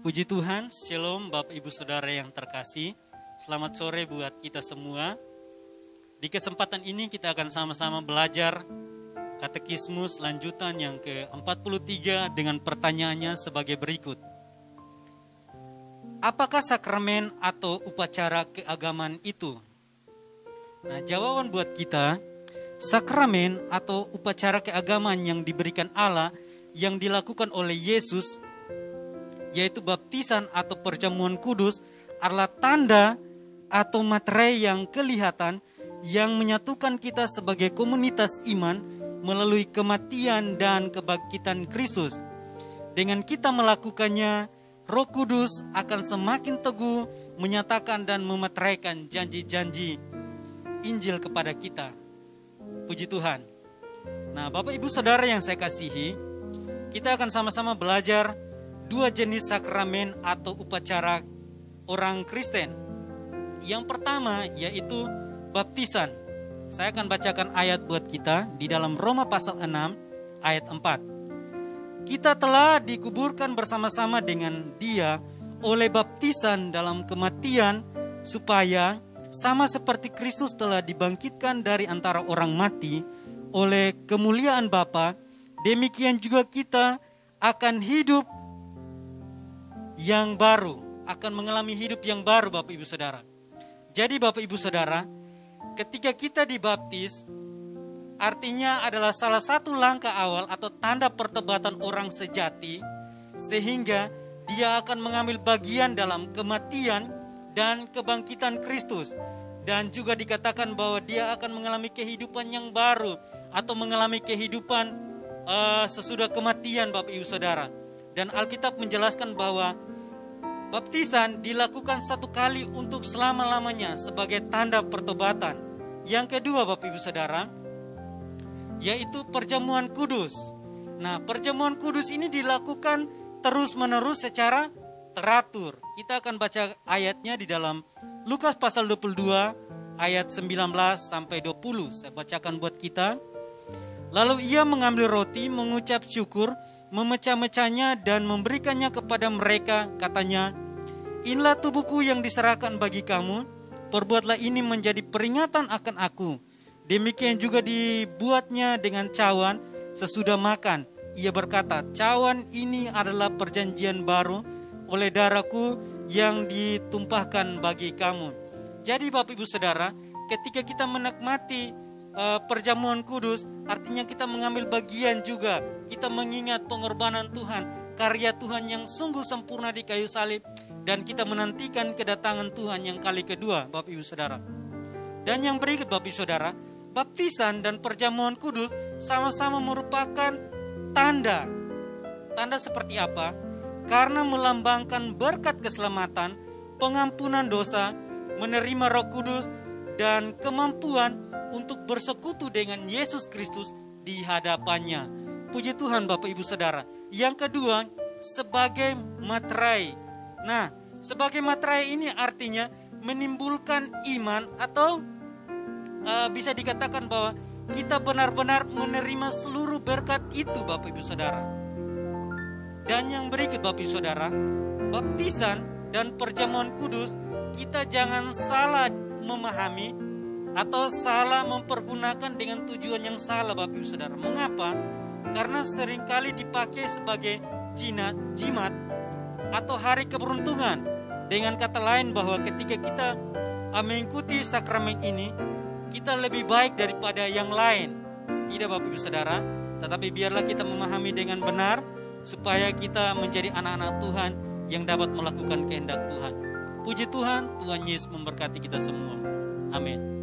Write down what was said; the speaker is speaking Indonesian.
Puji Tuhan, Shalom Bapak Ibu Saudara yang terkasih. Selamat sore buat kita semua. Di kesempatan ini kita akan sama-sama belajar katekismus lanjutan yang ke-43 dengan pertanyaannya sebagai berikut. Apakah sakramen atau upacara keagamaan itu? Nah, jawaban buat kita, sakramen atau upacara keagamaan yang diberikan Allah yang dilakukan oleh Yesus, yaitu baptisan atau perjamuan kudus, adalah tanda atau materai yang kelihatan yang menyatukan kita sebagai komunitas iman melalui kematian dan kebangkitan Kristus. Dengan kita melakukannya, Roh Kudus akan semakin teguh menyatakan dan memeteraikan janji-janji Injil kepada kita. Puji Tuhan. Nah, Bapak Ibu Saudara yang saya kasihi, kita akan sama-sama belajar dua jenis sakramen atau upacara orang Kristen. Yang pertama yaitu baptisan. Saya akan bacakan ayat buat kita di dalam Roma pasal 6 ayat 4. Kita telah dikuburkan bersama-sama dengan Dia oleh baptisan dalam kematian, supaya sama seperti Kristus telah dibangkitkan dari antara orang mati oleh kemuliaan Bapa, demikian juga kita akan hidup yang baru, akan mengalami hidup yang baru, Bapak Ibu Saudara. Jadi Bapak Ibu Saudara, ketika kita dibaptis, artinya adalah salah satu langkah awal atau tanda pertobatan orang sejati, sehingga dia akan mengambil bagian dalam kematian dan kebangkitan Kristus. Dan juga dikatakan bahwa dia akan mengalami kehidupan yang baru atau mengalami kehidupan sesudah kematian, Bapak Ibu Saudara. Dan Alkitab menjelaskan bahwa baptisan dilakukan satu kali untuk selama-lamanya sebagai tanda pertobatan. Yang kedua Bapak Ibu Saudara, yaitu perjamuan kudus. Nah, perjamuan kudus ini dilakukan terus-menerus secara teratur. Kita akan baca ayatnya di dalam Lukas pasal 22 ayat 19 sampai 20. Saya bacakan buat kita. Lalu ia mengambil roti, mengucap syukur, memecah-mecahnya dan memberikannya kepada mereka, katanya, inilah tubuhku yang diserahkan bagi kamu, perbuatlah ini menjadi peringatan akan aku. Demikian juga dibuatnya dengan cawan sesudah makan. Ia berkata, cawan ini adalah perjanjian baru oleh darahku yang ditumpahkan bagi kamu. Jadi Bapak Ibu Saudara, ketika kita menikmati perjamuan kudus, artinya kita mengambil bagian juga. Kita mengingat pengorbanan Tuhan, karya Tuhan yang sungguh sempurna di kayu salib, dan kita menantikan kedatangan Tuhan yang kali kedua, Bapak Ibu Saudara. Dan yang berikut Bapak Ibu Saudara, baptisan dan perjamuan kudus sama-sama merupakan tanda. Tanda seperti apa? Karena melambangkan berkat keselamatan, pengampunan dosa, menerima Roh Kudus, dan kemampuan untuk bersekutu dengan Yesus Kristus di hadapannya. Puji Tuhan Bapak Ibu Saudara. Yang kedua, sebagai materai. Nah, sebagai materai ini artinya menimbulkan iman, atau bisa dikatakan bahwa kita benar-benar menerima seluruh berkat itu, Bapak Ibu Saudara. Dan yang berikut Bapak Ibu Saudara, baptisan dan perjamuan kudus, kita jangan salah memahami atau salah mempergunakan dengan tujuan yang salah, Bapak Ibu Saudara. Mengapa? Karena seringkali dipakai sebagai jimat atau hari keberuntungan. Dengan kata lain bahwa ketika kita mengikuti sakramen ini, kita lebih baik daripada yang lain. Tidak Bapak Ibu Saudara, tetapi biarlah kita memahami dengan benar supaya kita menjadi anak-anak Tuhan yang dapat melakukan kehendak Tuhan. Puji Tuhan, Tuhan Yesus memberkati kita semua. Amin.